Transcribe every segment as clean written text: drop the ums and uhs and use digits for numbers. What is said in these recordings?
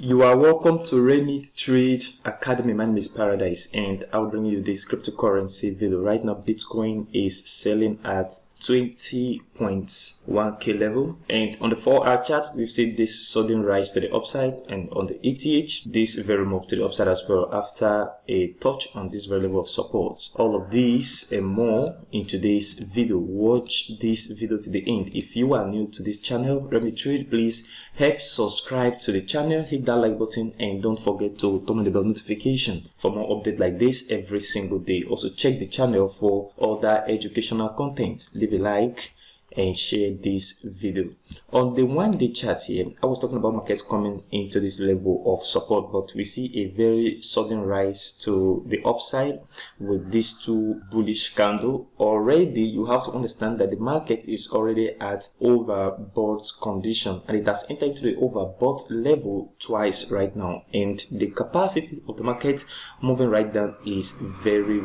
You are welcome to Remit Trade Academy. My name is Paradise and I'll bring you this cryptocurrency video. Right now, Bitcoin is selling at 20.1k level, and on the 4-hour chart we've seen this sudden rise to the upside, and on the ETH this very move to the upside as well after a touch on this very level of support. All of this and more in today's video. Watch this video to the end. If you are new to this channel, Remit Trade, please help subscribe to the channel, hit that like button, and don't forget to turn on the bell notification for more updates like this every single day. Also check the channel for other educational content. Leave a like and share this video. On the 1-day chart here, I was talking about markets coming into this level of support, but we see a very sudden rise to the upside with these two bullish candles. Already you have to understand that the market is already at overbought condition, and it has entered into the overbought level twice right now, and the capacity of the market moving right down is very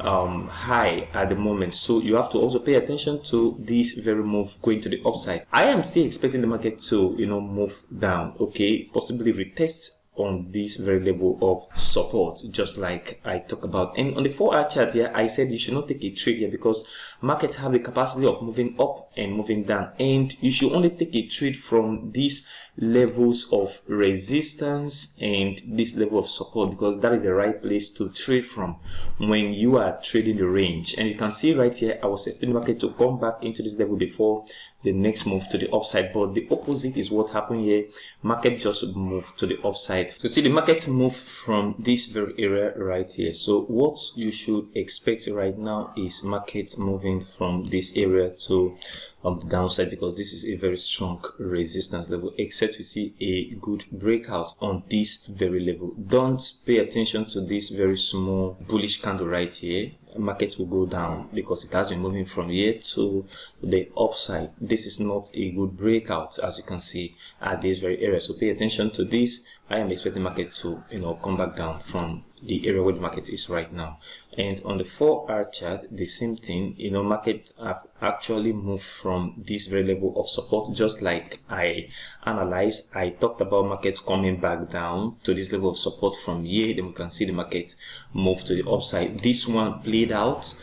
high at the moment. So you have to also pay attention to this very move going to the upside. I am still expecting the market to move down, okay, possibly retest on this very level of support, just like I talked about. And on the 4-hour chart here, I said you should not take a trade here because markets have the capacity of moving up and moving down, and you should only take a trade from these levels of resistance and this level of support, because that is the right place to trade from when you are trading the range. And you can see right here, I was expecting the market to come back into this level before the next move to the upside, but the opposite is what happened here. Market just moved to the upside. So see, the market moved from this very area right here. So what you should expect right now is market moving from this area to the downside, because this is a very strong resistance level, except we see a good breakout on this very level. Don't pay attention to this very small bullish candle right here. Market will go down because it has been moving from here to the upside. This is not a good breakout, as you can see at this very area. So pay attention to this. I am expecting market to come back down from the area where the market is right now. And on the 4-hour chart, the same thing. Market have actually moved from this very level of support, just like I analyzed. I talked about market coming back down to this level of support from here. Then we can see the market move to the upside. This one played out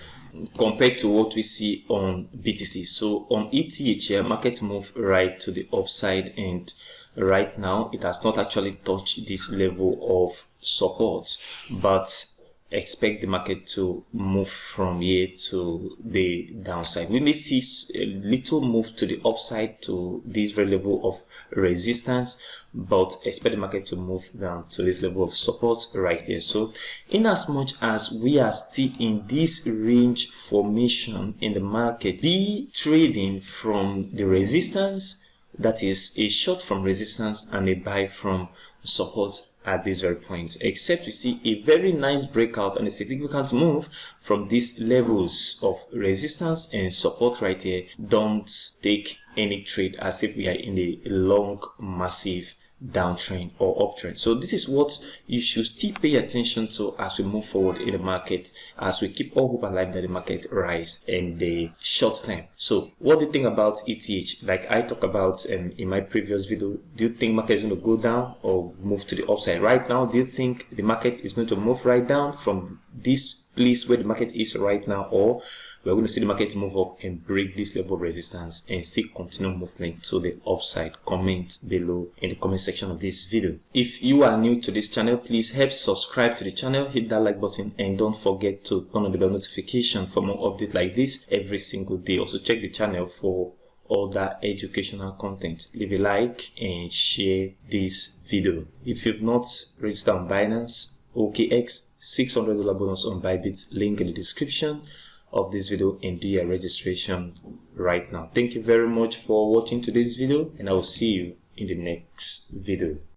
compared to what we see on BTC. So on ETH here, market moved right to the upside, and right now it has not actually touched this level of support, but expect the market to move from here to the downside. We may see a little move to the upside to this very level of resistance, but expect the market to move down to this level of support right here. So in as much as we are still in this range formation in the market, be trading from the resistance, that is a short from resistance and a buy from support at this very point, except we see a very nice breakout and a significant move from these levels of resistance and support right here. Don't take any trade as if we are in a long massive downtrend or uptrend. So this is what you should still pay attention to as we move forward in the market, as we keep all hope alive that the market rise in the short term. So what do you think about ETH? Like I talked about in my previous video, do you think market is going to go down or move to the upside? Right now, do you think the market is going to move right down from this place where the market is right now, or we're going to see the market move up and break this level of resistance and see continual movement to the upside? Comment below in the comment section of this video. If you are new to this channel, please help subscribe to the channel, hit that like button, and don't forget to turn on the bell notification for more updates like this every single day. Also check the channel for other educational content. Leave a like and share this video. If you've not registered on Binance, OKX, $600 bonus on Bybit, link in the description of this video, and do your registration right now. Thank you very much for watching today's video, and I will see you in the next video.